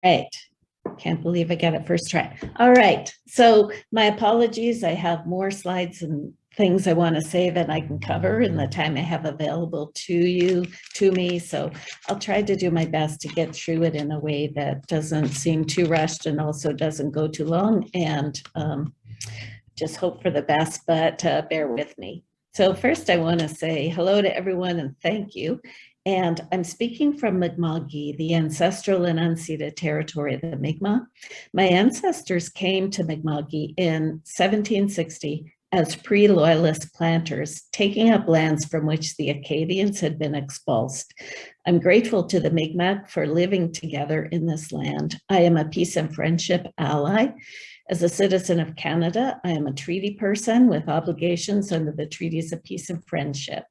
Right. Can't believe I got it first try. All right. So my apologies. I have more slides and things I want to say that I can cover in the time I have available to me. So I'll try to do my best to get through it in a way that doesn't seem too rushed and also doesn't go too long, and just hope for the best, but bear with me. So first I want to say hello to everyone and thank you. And I'm speaking from Mi'kmaq, the ancestral and unceded territory of the Mi'kmaq. My ancestors came to Mi'kmaq in 1760 as pre-loyalist planters, taking up lands from which the Acadians had been expulsed. I'm grateful to the Mi'kmaq for living together in this land. I am a peace and friendship ally. As a citizen of Canada, I am a treaty person with obligations under the Treaties of Peace and Friendship.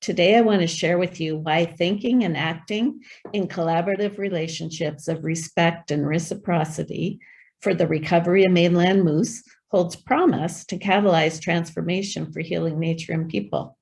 Today, I want to share with you why thinking and acting in collaborative relationships of respect and reciprocity for the recovery of mainland moose holds promise to catalyze transformation for healing nature and people.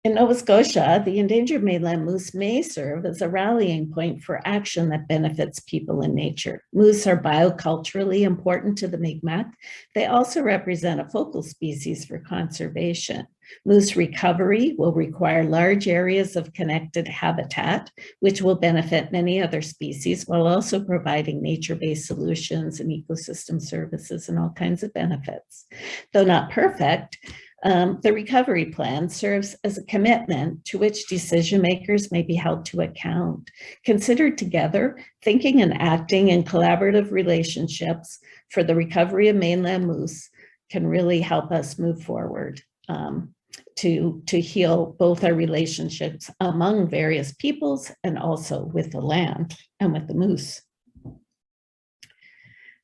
In Nova Scotia, the endangered mainland moose may serve as a rallying point for action that benefits people and nature. Moose are bioculturally important to the Mi'kmaq. They also represent a focal species for conservation. Moose recovery will require large areas of connected habitat, which will benefit many other species while also providing nature-based solutions and ecosystem services and all kinds of benefits. Though not perfect, the recovery plan serves as a commitment to which decision makers may be held to account. Considered together, thinking and acting in collaborative relationships for the recovery of mainland moose can really help us move forward to heal both our relationships among various peoples and also with the land and with the moose.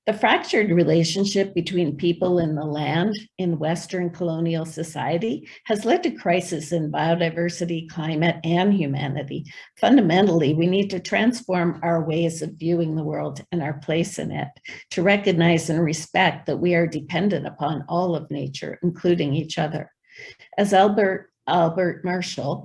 The fractured relationship between people and the land in Western colonial society has led to crisis in biodiversity, climate, and humanity. Fundamentally, we need to transform our ways of viewing the world and our place in it, to recognize and respect that we are dependent upon all of nature, including each other. As Elder Albert Marshall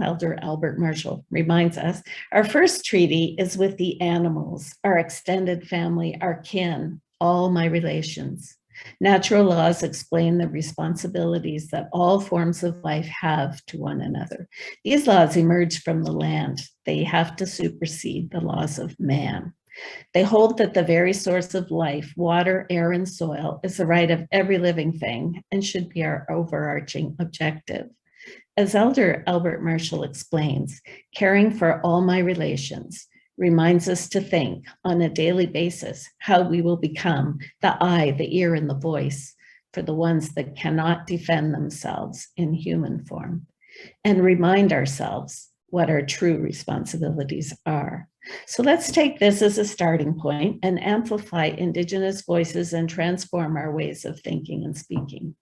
reminds us, our first treaty is with the animals, our extended family, our kin, all my relations. Natural laws explain the responsibilities that all forms of life have to one another. These laws emerge from the land. They have to supersede the laws of man. They hold that the very source of life, water, air, and soil, is the right of every living thing and should be our overarching objective. As Elder Albert Marshall explains, caring for all my relations reminds us to think on a daily basis how we will become the eye, the ear, and the voice for the ones that cannot defend themselves in human form, and remind ourselves what our true responsibilities are. So let's take this as a starting point and amplify Indigenous voices and transform our ways of thinking and speaking.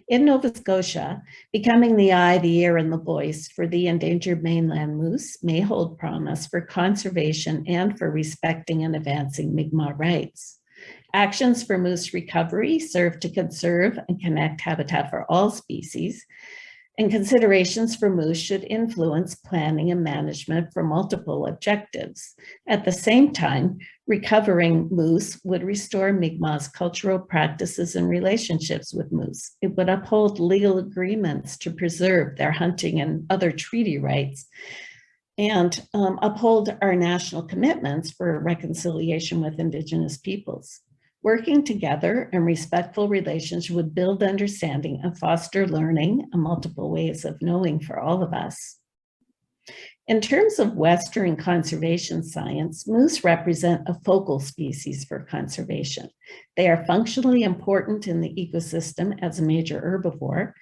In Nova Scotia, becoming the eye, the ear, and the voice for the endangered mainland moose may hold promise for conservation and for respecting and advancing Mi'kmaq rights. Actions for moose recovery serve to conserve and connect habitat for all species, and considerations for moose should influence planning and management for multiple objectives. At the same time, recovering moose would restore Mi'kmaq's cultural practices and relationships with moose. It would uphold legal agreements to preserve their hunting and other treaty rights, and uphold our national commitments for reconciliation with Indigenous peoples. Working together in respectful relations would build understanding and foster learning and multiple ways of knowing for all of us. In terms of Western conservation science, moose represent a focal species for conservation. They are functionally important in the ecosystem as a major herbivore.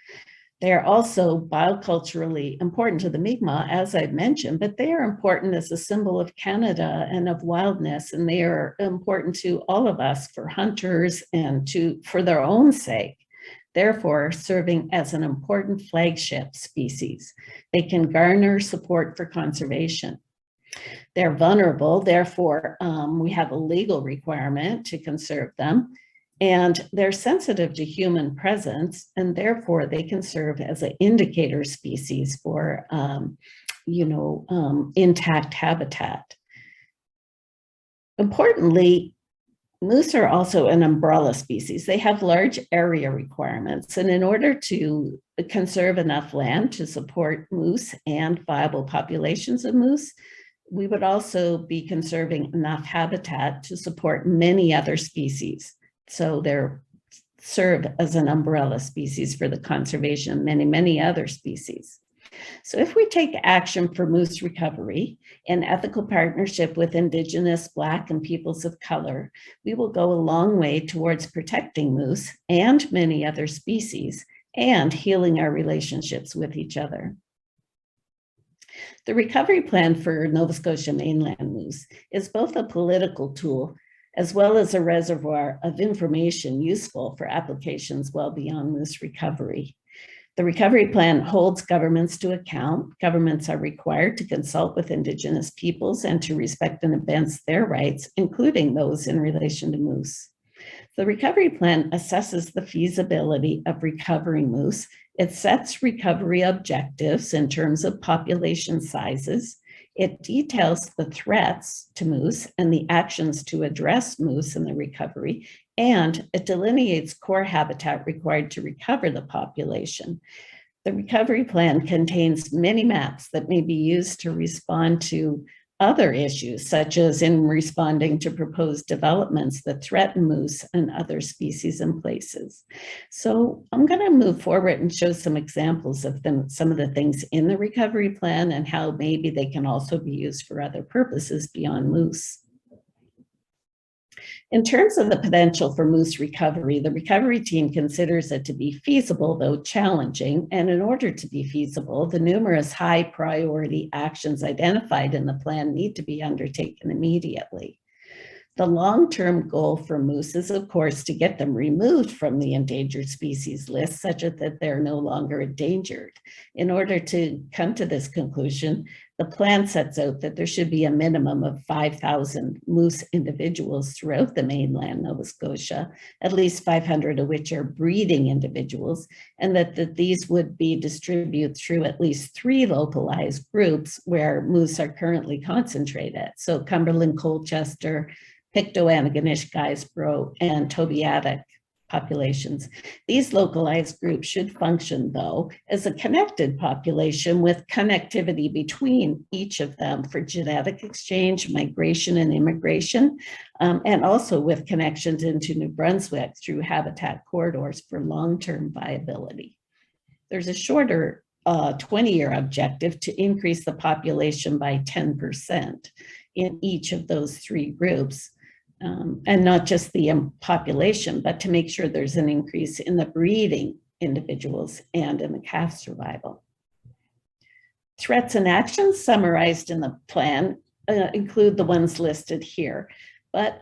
They are also bioculturally important to the Mi'kmaq, as I've mentioned, but they are important as a symbol of Canada and of wildness, and they are important to all of us for hunters and for their own sake, therefore serving as an important flagship species. They can garner support for conservation. They're vulnerable, therefore we have a legal requirement to conserve them. And they're sensitive to human presence, and therefore they can serve as an indicator species for, intact habitat. Importantly, moose are also an umbrella species. They have large area requirements, and in order to conserve enough land to support moose and viable populations of moose, we would also be conserving enough habitat to support many other species. So they're serve as an umbrella species for the conservation of many, many other species. So if we take action for moose recovery in ethical partnership with Indigenous, Black, and peoples of color, we will go a long way towards protecting moose and many other species and healing our relationships with each other. The recovery plan for Nova Scotia mainland moose is both a political tool as well as a reservoir of information useful for applications well beyond moose recovery. The recovery plan holds governments to account. Governments are required to consult with Indigenous peoples and to respect and advance their rights, including those in relation to moose. The recovery plan assesses the feasibility of recovering moose. It sets recovery objectives in terms of population sizes. It details the threats to moose and the actions to address moose in the recovery, and it delineates core habitat required to recover the population. The recovery plan contains many maps that may be used to respond to other issues, such as in responding to proposed developments that threaten moose and other species and places. So I'm going to move forward and show some examples of some of the things in the recovery plan and how maybe they can also be used for other purposes beyond moose. In terms of the potential for moose recovery, the recovery team considers it to be feasible, though challenging. And in order to be feasible, the numerous high priority actions identified in the plan need to be undertaken immediately. The long-term goal for moose is, of course, to get them removed from the endangered species list such that they're no longer endangered. In order to come to this conclusion, the plan sets out that there should be a minimum of 5,000 moose individuals throughout the mainland Nova Scotia, at least 500 of which are breeding individuals, and that these would be distributed through at least 3 localized groups where moose are currently concentrated. So Cumberland, Colchester, Pictou-Antigonish, Guysborough, and Tobiatic populations. These localized groups should function, though, as a connected population with connectivity between each of them for genetic exchange, migration, and immigration, and also with connections into New Brunswick through habitat corridors for long-term viability. There's a shorter 20-year objective to increase the population by 10% in each of those 3 groups. And not just the population, but to make sure there's an increase in the breeding individuals and in the calf survival. Threats and actions summarized in the plan include the ones listed here, but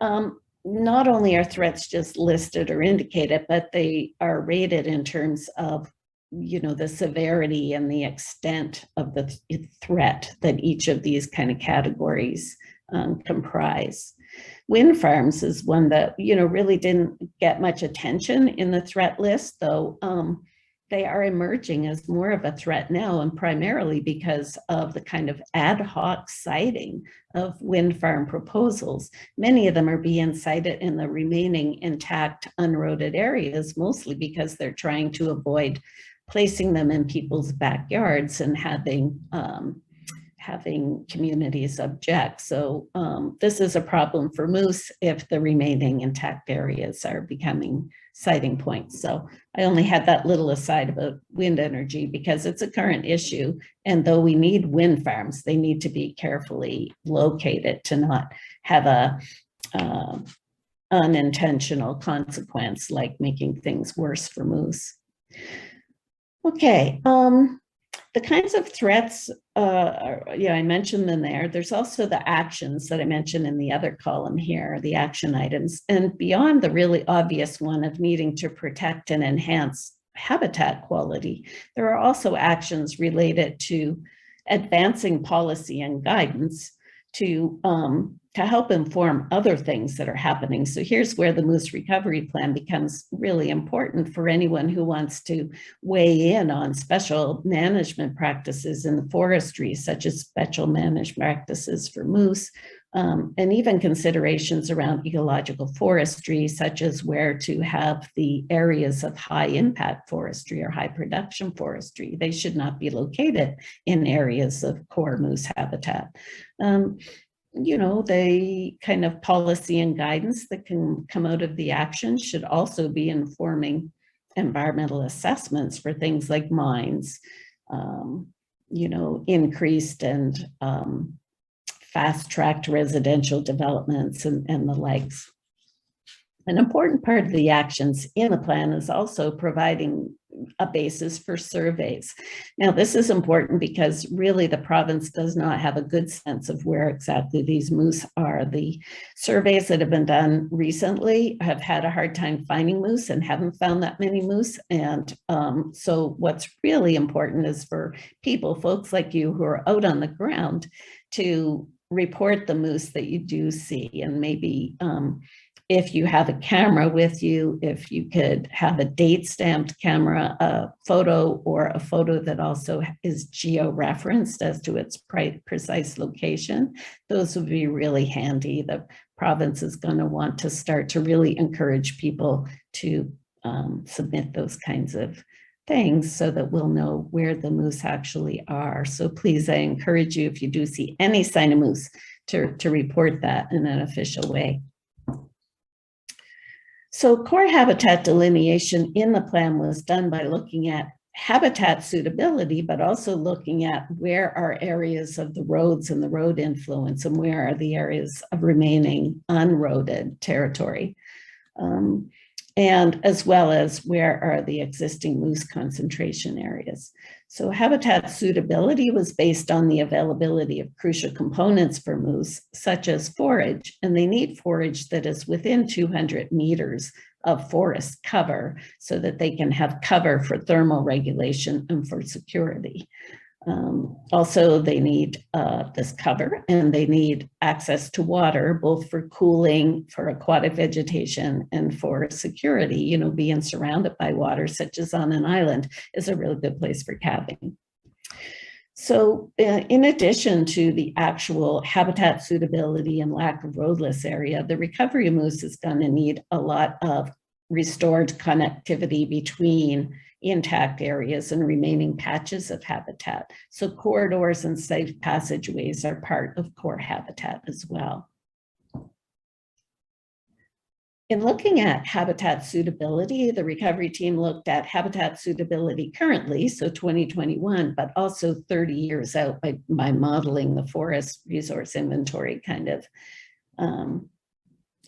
not only are threats just listed or indicated, but they are rated in terms of the severity and the extent of the threat that each of these kind of categories comprise. Wind farms is one that, really didn't get much attention in the threat list, though they are emerging as more of a threat now, and primarily because of the kind of ad hoc siting of wind farm proposals. Many of them are being sited in the remaining intact unroaded areas, mostly because they're trying to avoid placing them in people's backyards and having communities object. So this is a problem for moose if the remaining intact areas are becoming siting points. So I only had that little aside about wind energy because it's a current issue. And though we need wind farms, they need to be carefully located to not have a unintentional consequence like making things worse for moose. Okay. The kinds of threats, I mentioned them there. There's also the actions that I mentioned in the other column here, the action items. And beyond the really obvious one of needing to protect and enhance habitat quality, there are also actions related to advancing policy and guidance to help inform other things that are happening. So here's where the moose recovery plan becomes really important for anyone who wants to weigh in on special management practices in the forestry, such as special management practices for moose, and even considerations around ecological forestry, such as where to have the areas of high impact forestry or high production forestry. They should not be located in areas of core moose habitat. The kind of policy and guidance that can come out of the action should also be informing environmental assessments for things like mines, increased and fast-tracked residential developments and the likes. An important part of the actions in the plan is also providing a basis for surveys. Now, this is important because really the province does not have a good sense of where exactly these moose are. The surveys that have been done recently have had a hard time finding moose and haven't found that many moose. And so what's really important is for people, folks like you who are out on the ground, to report the moose that you do see, and maybe if you have a camera with you, if you could have a date stamped camera, a photo, or a photo that also is geo-referenced as to its precise location, those would be really handy. The province is going to want to start to really encourage people to submit those kinds of things so that we'll know where the moose actually are. So please, I encourage you, if you do see any sign of moose, to report that in an official way. So core habitat delineation in the plan was done by looking at habitat suitability, but also looking at where are areas of the roads and the road influence, and where are the areas of remaining unroaded territory, and as well as where are the existing moose concentration areas. So habitat suitability was based on the availability of crucial components for moose, such as forage, and they need forage that is within 200 meters of forest cover so that they can have cover for thermal regulation and for security. Also, they need this cover, and they need access to water, both for cooling, for aquatic vegetation, and for security. Being surrounded by water, such as on an island, is a really good place for calving. So in addition to the actual habitat suitability and lack of roadless area, the recovery of moose is going to need a lot of restored connectivity between intact areas and remaining patches of habitat. So corridors and safe passageways are part of core habitat as well. In looking at habitat suitability, the recovery team looked at habitat suitability currently, so 2021, but also 30 years out by modeling the forest resource inventory kind of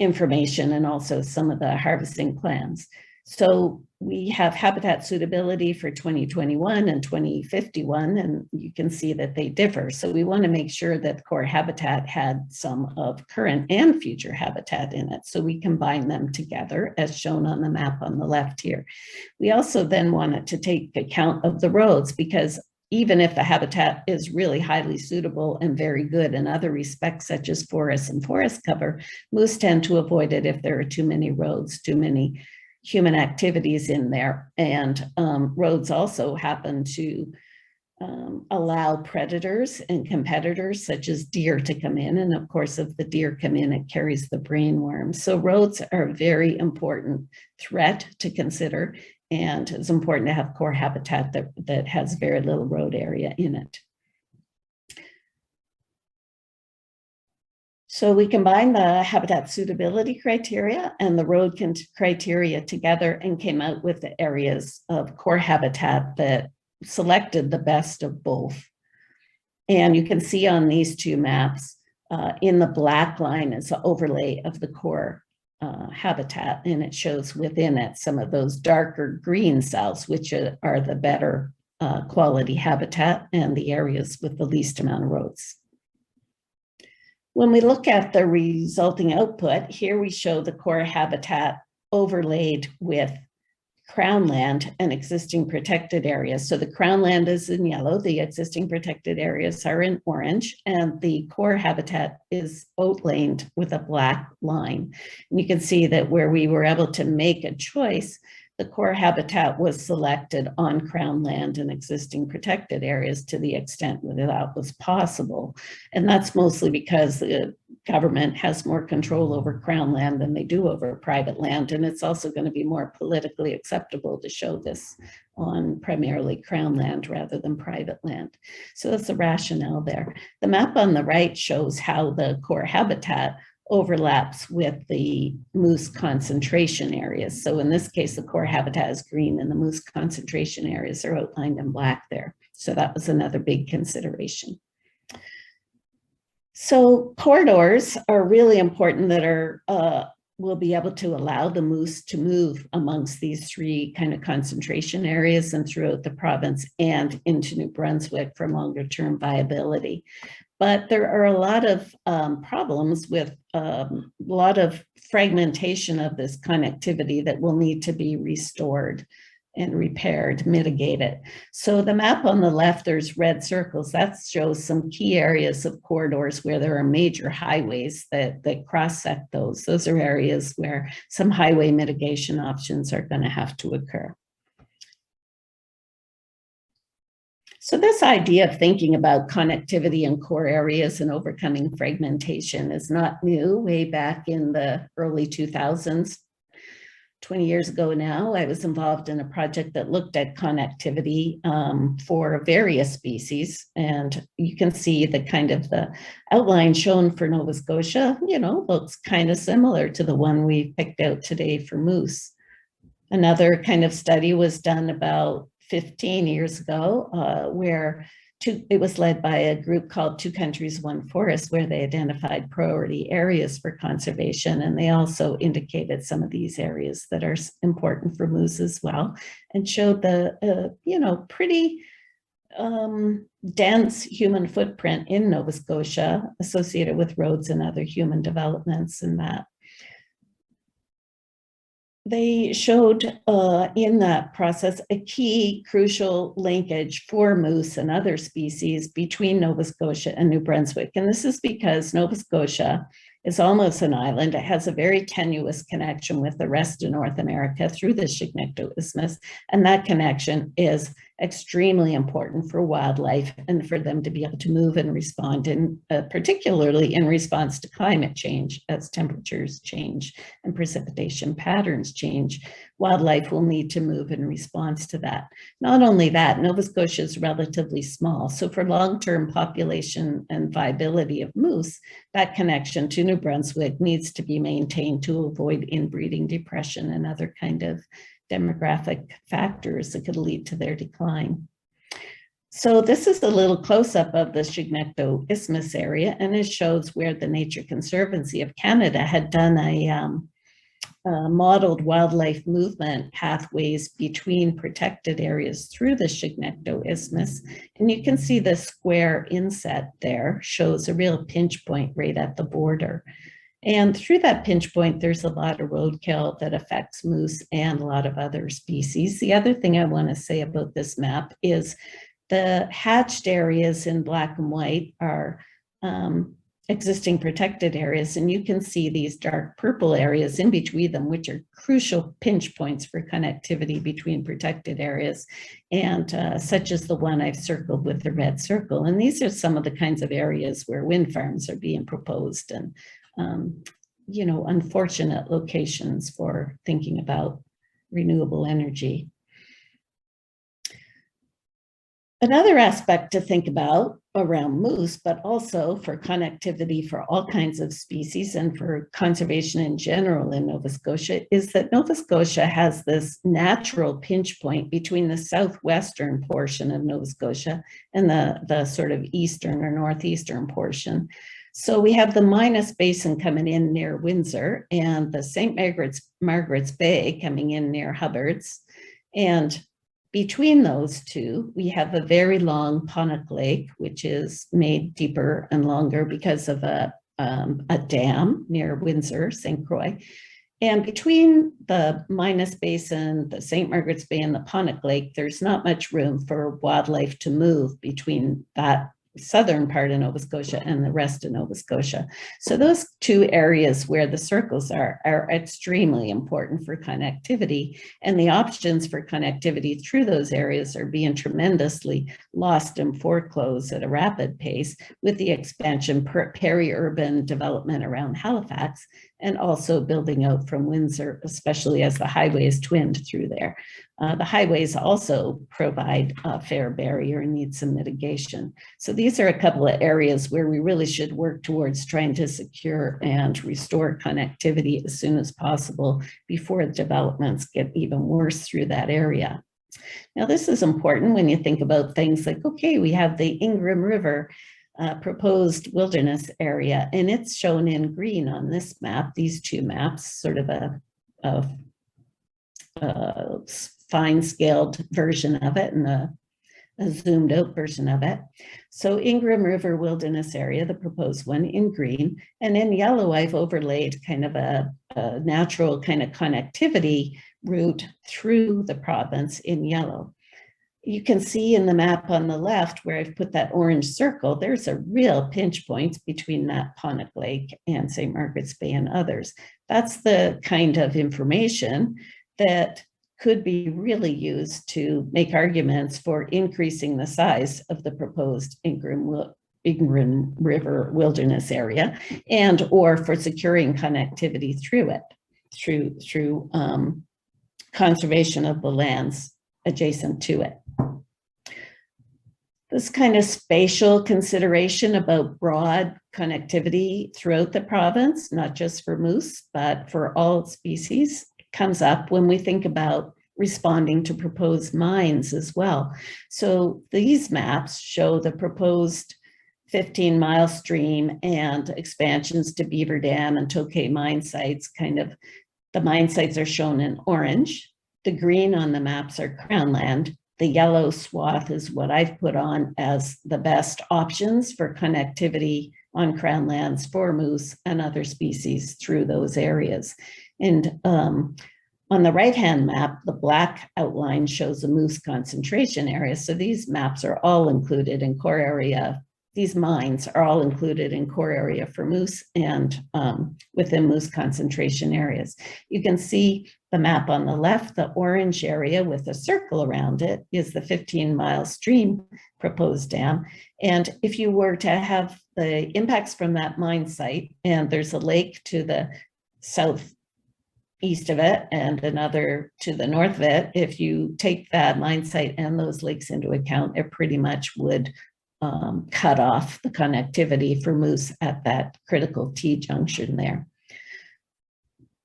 information, and also some of the harvesting plans. So we have habitat suitability for 2021 and 2051, and you can see that they differ. So we want to make sure that core habitat had some of current and future habitat in it. So we combine them together as shown on the map on the left here. We also then wanted to take account of the roads, because even if the habitat is really highly suitable and very good in other respects, such as forests and forest cover, moose tend to avoid it if there are too many roads, too many human activities in there. And roads also happen to allow predators and competitors such as deer to come in. And of course, if the deer come in, it carries the brain worm. So roads are a very important threat to consider. And it's important to have core habitat that has very little road area in it. So we combined the habitat suitability criteria and the road criteria together and came out with the areas of core habitat that selected the best of both. And you can see on these two maps, in the black line is the overlay of the core habitat, and it shows within it some of those darker green cells, which are the better quality habitat and the areas with the least amount of roads. When we look at the resulting output, here we show the core habitat overlaid with Crown land and existing protected areas. So the Crown land is in yellow, the existing protected areas are in orange, and the core habitat is outlined with a black line. And you can see that where we were able to make a choice, the core habitat was selected on Crown land and existing protected areas to the extent that that was possible. And that's mostly because the government has more control over Crown land than they do over private land. And it's also going to be more politically acceptable to show this on primarily Crown land rather than private land. So that's the rationale there. The map on the right shows how the core habitat overlaps with the moose concentration areas. So in this case, the core habitat is green and the moose concentration areas are outlined in black there. So that was another big consideration. So corridors are really important that are will be able to allow the moose to move amongst these three kind of concentration areas and throughout the province and into New Brunswick for longer term viability. But there are a lot of problems with a lot of fragmentation of this connectivity that will need to be restored and repaired, mitigated. So the map on the left, there's red circles. That shows some key areas of corridors where there are major highways that cross-sect those. Those are areas where some highway mitigation options are going to have to occur. So this idea of thinking about connectivity in core areas and overcoming fragmentation is not new. Way back in the early 2000s, 20 years ago now, I was involved in a project that looked at connectivity for various species. And you can see the kind of the outline shown for Nova Scotia, looks kind of similar to the one we picked out today for moose. Another kind of study was done about 15 years ago, where it was led by a group called Two Countries, One Forest, where they identified priority areas for conservation. And they also indicated some of these areas that are important for moose as well, and showed the, pretty dense human footprint in Nova Scotia associated with roads and other human developments and that. They showed in that process a key crucial linkage for moose and other species between Nova Scotia and New Brunswick. And this is because Nova Scotia is almost an island. It has a very tenuous connection with the rest of North America through the Chignecto Isthmus. And that connection is extremely important for wildlife and for them to be able to move and respond, in, particularly in response to climate change. As temperatures change and precipitation patterns change, wildlife will need to move in response to that. Not only that, Nova Scotia is relatively small. So for long-term population and viability of moose, that connection to New Brunswick needs to be maintained to avoid inbreeding, depression, and other kind of demographic factors that could lead to their decline. So this is a little close-up of the Chignecto Isthmus area, and it shows where the Nature Conservancy of Canada had done a modeled wildlife movement pathways between protected areas through the Chignecto Isthmus. And you can see the square inset there shows a real pinch point right at the border. And through that pinch point, there's a lot of roadkill that affects moose and a lot of other species. The other thing I want to say about this map is the hatched areas in black and white are existing protected areas. And you can see these dark purple areas in between them, which are crucial pinch points for connectivity between protected areas, and such as the one I've circled with the red circle. And these are some of the kinds of areas where wind farms are being proposed, and unfortunate locations for thinking about renewable energy. Another aspect to think about around moose, but also for connectivity for all kinds of species and for conservation in general in Nova Scotia, is that Nova Scotia has this natural pinch point between the southwestern portion of Nova Scotia and the sort of eastern or northeastern portion. So we have the Minas Basin coming in near Windsor and the St. Margaret's Bay coming in near Hubbards. And between those two, we have a very long Pontic Lake, which is made deeper and longer because of a dam near Windsor, St. Croix. And between the Minas Basin, the St. Margaret's Bay, and the Pontic Lake, there's not much room for wildlife to move between that southern part of Nova Scotia and the rest of Nova Scotia. So those two areas where the circles are extremely important for connectivity, and the options for connectivity through those areas are being tremendously lost and foreclosed at a rapid pace with the expansion peri-urban development around Halifax, and also building out from Windsor, especially as the highway is twinned through there. The highways also provide a fair barrier and need some mitigation. So these are a couple of areas where we really should work towards trying to secure and restore connectivity as soon as possible before developments get even worse through that area. Now, this is important when you think about things like, okay, we have the Ingram River proposed wilderness area, and it's shown in green on this map, these two maps, sort of a fine scaled version of it and a zoomed out version of it. So Ingram River Wilderness Area, the proposed one, in green, and in yellow I've overlaid kind of a natural kind of connectivity route through the province in yellow. You can see in the map on the left where I've put that orange circle, there's a real pinch point between that Pontic Lake and St. Margaret's Bay and others. That's the kind of information that could be really used to make arguments for increasing the size of the proposed Ingram River Wilderness Area, and or for securing connectivity through it, through conservation of the lands adjacent to it. This kind of spatial consideration about broad connectivity throughout the province, not just for moose, but for all species, comes up when we think about responding to proposed mines as well. So these maps show the proposed 15-mile stream and expansions to Beaver Dam and Tokay mine sites. Kind of the mine sites are shown in orange. The green on the maps are Crown land. The yellow swath is what I've put on as the best options for connectivity on Crown lands for moose and other species through those areas. And on the right-hand map, the black outline shows a moose concentration area. So these maps are all included in core area. These mines are all included in core area for moose and within moose concentration areas. You can see the map on the left, the orange area with a circle around it is the 15-mile stream proposed dam. And if you were to have the impacts from that mine site, and there's a lake to the southeast of it and another to the north of it, if you take that mine site and those lakes into account, it pretty much would cut off the connectivity for moose at that critical T-junction there.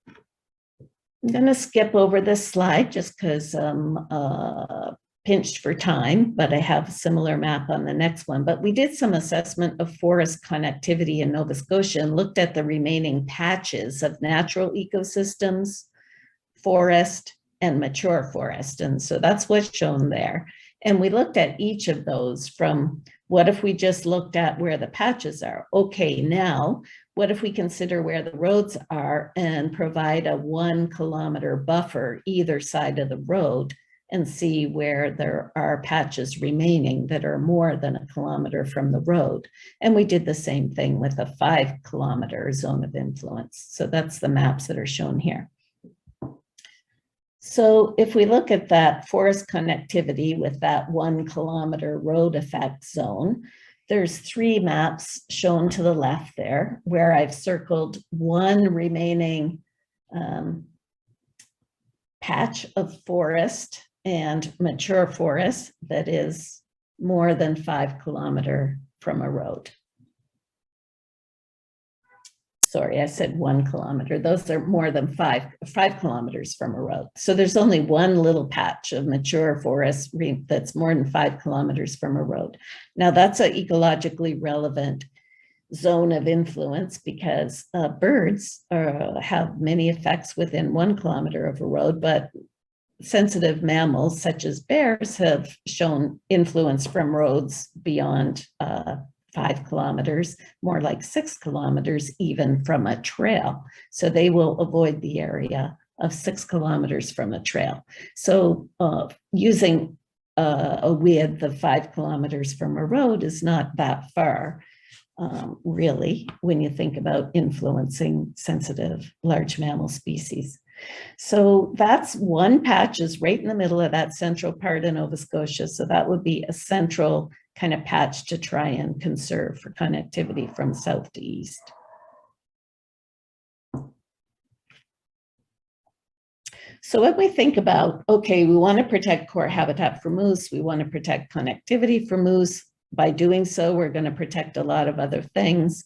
I'm going to skip over this slide just because I'm pinched for time, but I have a similar map on the next one. But we did some assessment of forest connectivity in Nova Scotia and looked at the remaining patches of natural ecosystems, forest, and mature forest. And so that's what's shown there. And we looked at each of those from what if we just looked at where the patches are? Okay, now, what if we consider where the roads are and provide a 1 kilometer buffer either side of the road and see where there are patches remaining that are more than 1 kilometer from the road? And we did the same thing with a 5 kilometer zone of influence. So that's the maps that are shown here. So if we look at that forest connectivity with that 1 kilometer road effect zone, there's 3 maps shown to the left there where I've circled one remaining patch of forest and mature forest that is more than 5 kilometers from a road. Sorry, I said 1 kilometer. Those are more than 5 kilometers from a road. So there's only one little patch of mature forest that's more than 5 kilometers from a road. Now that's an ecologically relevant zone of influence because birds have many effects within 1 kilometer of a road, but sensitive mammals such as bears have shown influence from roads beyond 5 kilometers, more like 6 kilometers even from a trail. So they will avoid the area of 6 kilometers from a trail. So using a width of 5 kilometers from a road is not that far, really, when you think about influencing sensitive large mammal species. So that's one patch is right in the middle of that central part of Nova Scotia. So that would be a central kind of patch to try and conserve for connectivity from south to east. So when we think about, okay, we want to protect core habitat for moose, we want to protect connectivity for moose. By doing so, we're going to protect a lot of other things.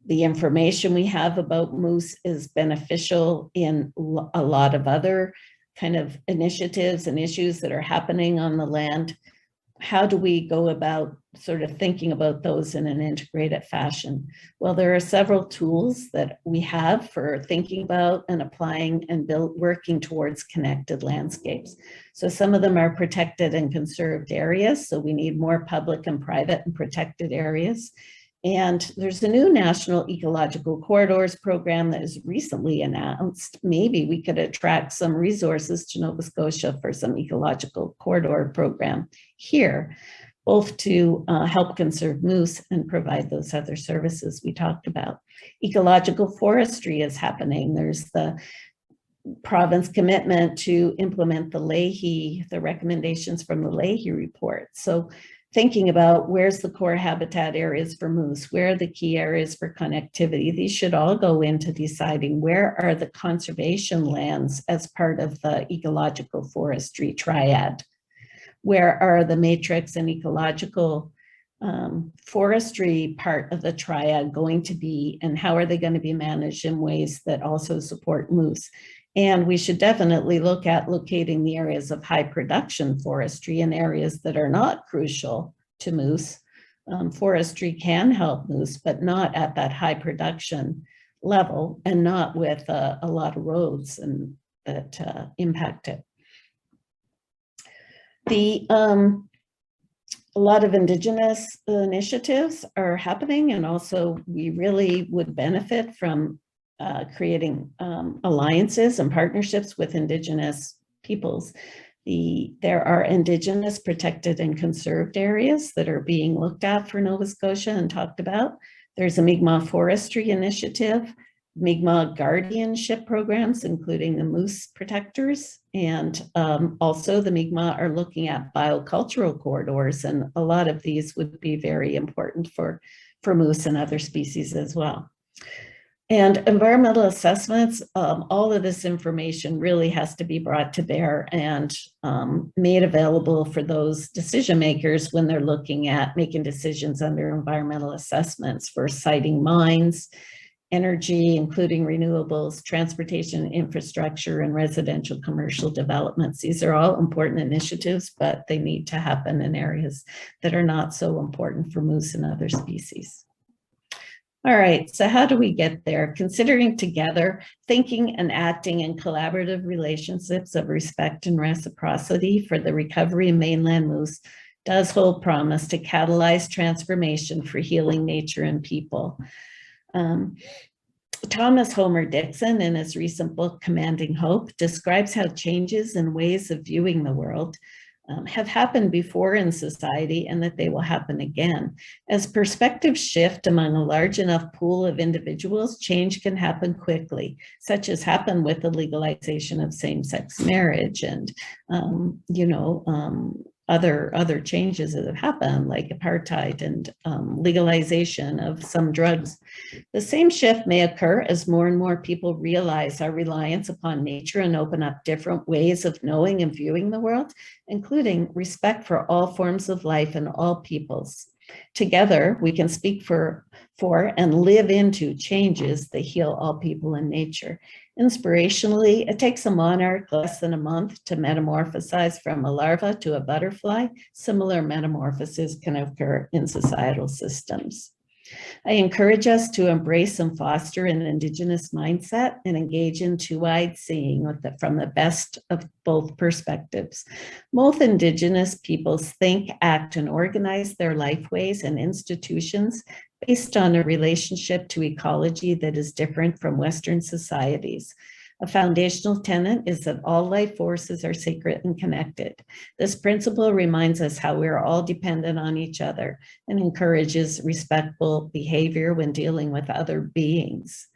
The information we have about moose is beneficial in a lot of other kind of initiatives and issues that are happening on the land. How do we go about sort of thinking about those in an integrated fashion? Well, there are several tools that we have for thinking about and applying and working towards connected landscapes. So some of them are protected and conserved areas. So we need more public and private and protected areas. And there's a new National Ecological Corridors program that is recently announced. Maybe we could attract some resources to Nova Scotia for some ecological corridor program here, both to help conserve moose and provide those other services we talked about. Ecological forestry is happening. There's the province commitment to implement the recommendations from the Leahy report. So thinking about where's the core habitat areas for moose, where are the key areas for connectivity, these should all go into deciding where are the conservation lands as part of the ecological forestry triad. Where are the matrix and ecological forestry part of the triad going to be, and how are they going to be managed in ways that also support moose? And we should definitely look at locating the areas of high production forestry in areas that are not crucial to moose. Forestry can help moose, but not at that high production level and not with a lot of roads and that impact it. A lot of Indigenous initiatives are happening, and also we really would benefit from creating alliances and partnerships with Indigenous peoples. There are Indigenous protected and conserved areas that are being looked at for Nova Scotia and talked about. There's a Mi'kmaq forestry initiative, Mi'kmaq guardianship programs, including the moose protectors. And also the Mi'kmaq are looking at biocultural corridors, and a lot of these would be very important for moose and other species as well. And environmental assessments, all of this information really has to be brought to bear and made available for those decision makers when they're looking at making decisions under environmental assessments for siting mines, energy, including renewables, transportation infrastructure, and residential commercial developments. These are all important initiatives, but they need to happen in areas that are not so important for moose and other species. All right, so how do we get there? Considering together, thinking and acting in collaborative relationships of respect and reciprocity for the recovery of mainland moose does hold promise to catalyze transformation for healing nature and people. Thomas Homer Dixon, in his recent book, Commanding Hope, describes how changes in ways of viewing the world have happened before in society and that they will happen again. As perspectives shift among a large enough pool of individuals, change can happen quickly, such as happened with the legalization of same-sex marriage and, other changes that have happened, like apartheid and legalization of some drugs. The same shift may occur as more and more people realize our reliance upon nature and open up different ways of knowing and viewing the world, including respect for all forms of life and all peoples. Together, we can speak for and live into changes that heal all people and nature. Inspirationally, it takes a monarch less than a month to metamorphosize from a larva to a butterfly. Similar metamorphoses can occur in societal systems. I encourage us to embrace and foster an Indigenous mindset and engage in two-eyed seeing from the best of both perspectives. Most Indigenous peoples think, act, and organize their lifeways and institutions based on a relationship to ecology that is different from Western societies. A foundational tenet is that all life forces are sacred and connected. This principle reminds us how we are all dependent on each other and encourages respectful behavior when dealing with other beings.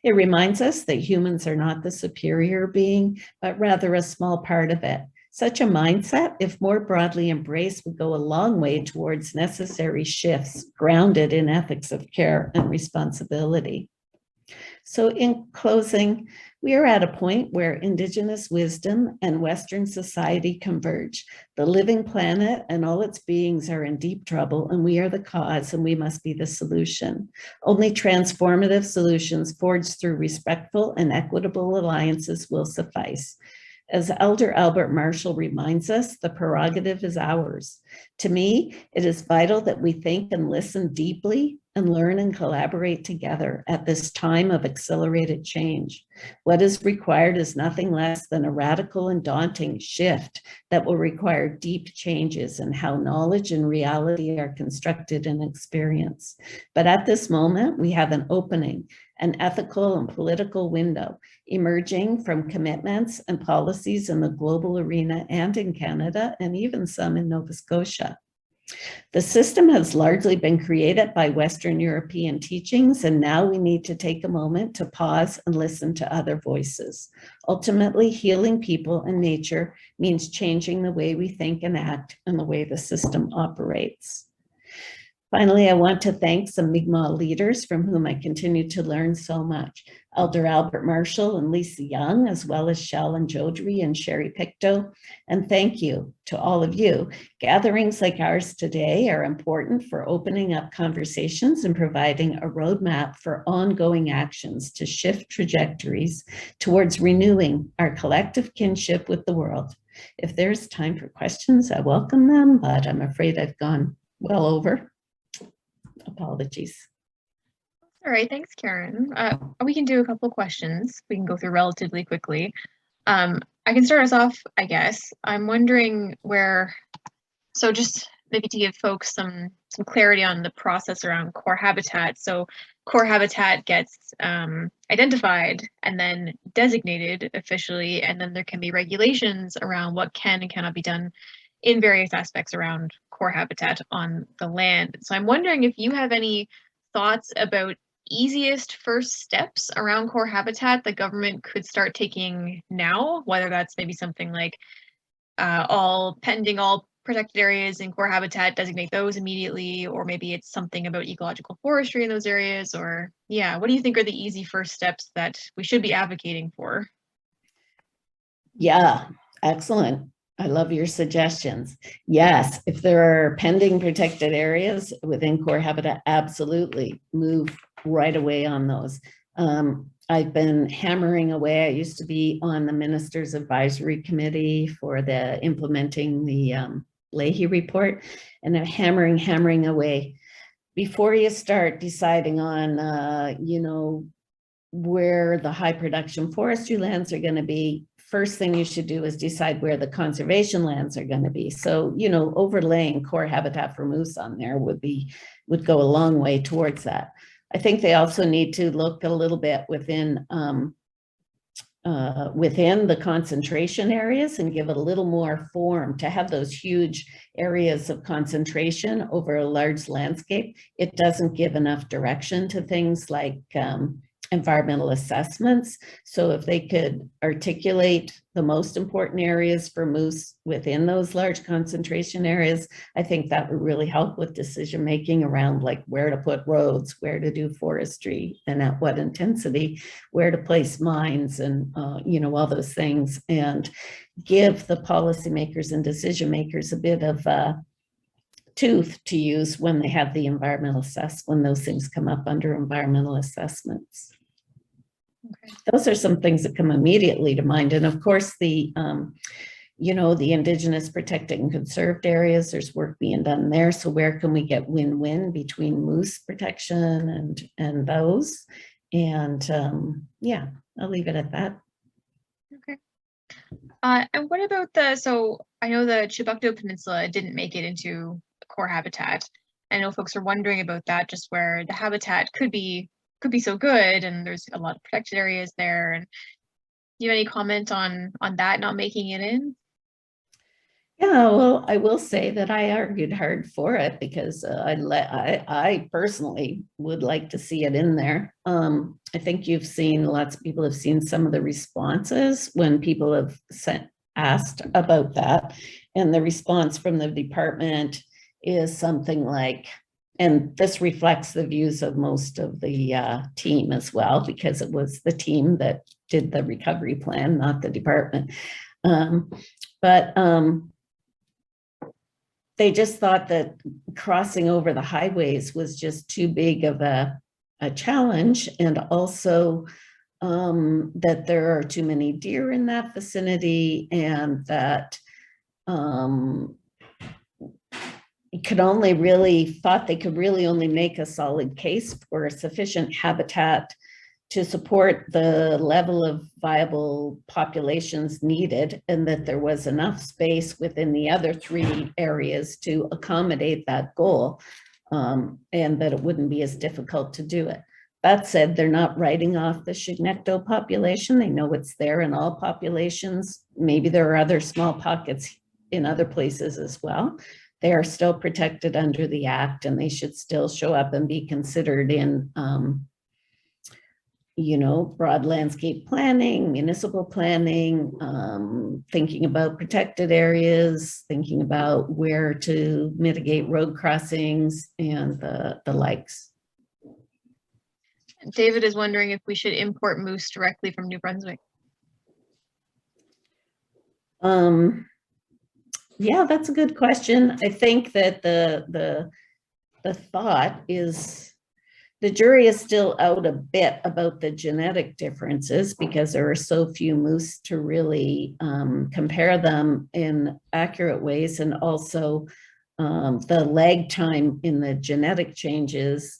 It reminds us that humans are not the superior being, but rather a small part of it. Such a mindset, if more broadly embraced, would go a long way towards necessary shifts grounded in ethics of care and responsibility. So in closing, we are at a point where Indigenous wisdom and Western society converge. The living planet and all its beings are in deep trouble, and we are the cause, and we must be the solution. Only transformative solutions forged through respectful and equitable alliances will suffice. As Elder Albert Marshall reminds us, the prerogative is ours. To me, it is vital that we think and listen deeply and learn and collaborate together at this time of accelerated change. What is required is nothing less than a radical and daunting shift that will require deep changes in how knowledge and reality are constructed and experienced. But at this moment, we have an opening, an ethical and political window emerging from commitments and policies in the global arena and in Canada, and even some in Nova Scotia. The system has largely been created by Western European teachings, and now we need to take a moment to pause and listen to other voices. Ultimately, healing people and nature means changing the way we think and act and the way the system operates. Finally, I want to thank some Mi'kmaq leaders from whom I continue to learn so much. Elder Albert Marshall and Lisa Young, as well as Shell and Jodri and Sherry Pictou. And thank you to all of you. Gatherings like ours today are important for opening up conversations and providing a roadmap for ongoing actions to shift trajectories towards renewing our collective kinship with the world. If there's time for questions, I welcome them, but I'm afraid I've gone well over. Apologies. All right, thanks, Karen. We can do a couple questions. We can go through relatively quickly. I can start us off, I guess. I'm wondering so just maybe to give folks some clarity on the process around core habitat. So core habitat gets identified and then designated officially, and then there can be regulations around what can and cannot be done in various aspects around core habitat on the land. So I'm wondering if you have any thoughts about easiest first steps around core habitat the government could start taking now, whether that's maybe something like all protected areas in core habitat, designate those immediately, or maybe it's something about ecological forestry in those areas, or yeah, what do you think are the easy first steps that we should be advocating for? Yeah, excellent. I love your suggestions. Yes, if there are pending protected areas within core habitat, absolutely move right away on those. I've been hammering away. I used to be on the Minister's Advisory Committee for the implementing the Leahy report, and I'm hammering away. Before you start deciding on, where the high production forestry lands are going to be, first thing you should do is decide where the conservation lands are going to be. So, overlaying core habitat for moose on there would go a long way towards that. I think they also need to look a little bit within the concentration areas and give it a little more form. To have those huge areas of concentration over a large landscape, it doesn't give enough direction to things like environmental assessments. So if they could articulate the most important areas for moose within those large concentration areas, I think that would really help with decision making around like where to put roads, where to do forestry, and at what intensity, where to place mines, and all those things, and give the policymakers and decision makers a bit of tooth to use when they have the environmental when those things come up under environmental assessments. Okay. Those are some things that come immediately to mind. And of course, the Indigenous protected and conserved areas, there's work being done there. So where can we get win-win between moose protection and those? And yeah, I'll leave it at that. Okay. And what about so I know the Chibukdo Peninsula didn't make it into core habitat. I know folks are wondering about that, just where the habitat could be so good and there's a lot of protected areas there. And you have any comment on that not making it in? Yeah, well, I will say that I argued hard for it because I personally would like to see it in there. I think you've seen, lots of people have seen some of the responses when people have asked about that. And the response from the department is something like, and this reflects the views of most of the team as well, because it was the team that did the recovery plan, not the department. But they just thought that crossing over the highways was just too big of a challenge, and also that there are too many deer in that vicinity, and that could only really thought they could really only make a solid case for sufficient habitat to support the level of viable populations needed, and that there was enough space within the other 3 areas to accommodate that goal, and that it wouldn't be as difficult to do it. That said, they're not writing off the Chignecto population. They know it's there in all populations. Maybe there are other small pockets in other places as well. They are still protected under the Act, and they should still show up and be considered in broad landscape planning, municipal planning, thinking about protected areas, thinking about where to mitigate road crossings and the likes. David is wondering if we should import moose directly from New Brunswick. Yeah, that's a good question. I think that the thought is, the jury is still out a bit about the genetic differences because there are so few moose to really compare them in accurate ways. And also the lag time in the genetic changes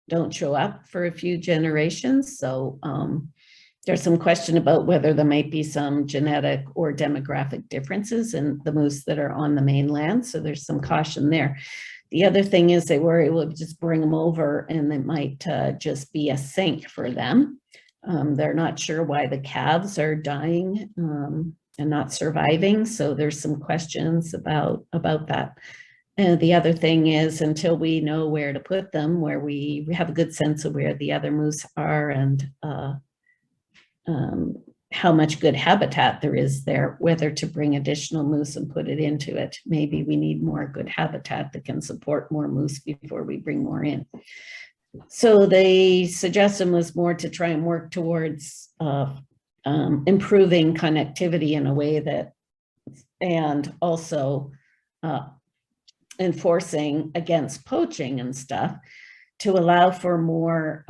don't show up for a few generations. So there's some question about whether there might be some genetic or demographic differences in the moose that are on the mainland. So there's some caution there. The other thing is they worry we'll just bring them over and it might just be a sink for them. They're not sure why the calves are dying and not surviving. So there's some questions about that. And the other thing is, until we know where to put them, where we have a good sense of where the other moose are and how much good habitat there is there, whether to bring additional moose and put it into it. Maybe we need more good habitat that can support more moose before we bring more in. So the suggestion was more to try and work towards improving connectivity in a way that, and also enforcing against poaching and stuff, to allow for more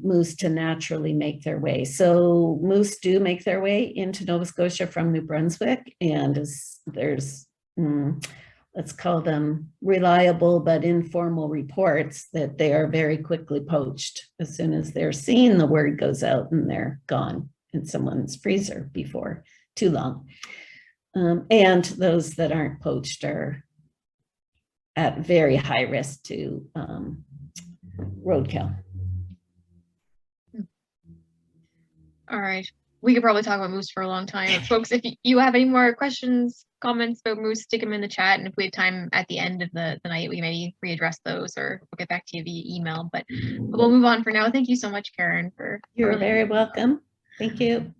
moose to naturally make their way. So moose do make their way into Nova Scotia from New Brunswick, and there's, let's call them reliable but informal reports that they are very quickly poached. As soon as they're seen, the word goes out and they're gone in someone's freezer before too long. And those that aren't poached are at very high risk to roadkill. All right. We could probably talk about moose for a long time. Folks, if you have any more questions, comments about moose, stick them in the chat. And if we have time at the end of the night, we maybe readdress those, or we'll get back to you via email. But we'll move on for now. Thank you so much, Karen. You're very welcome. Thank you.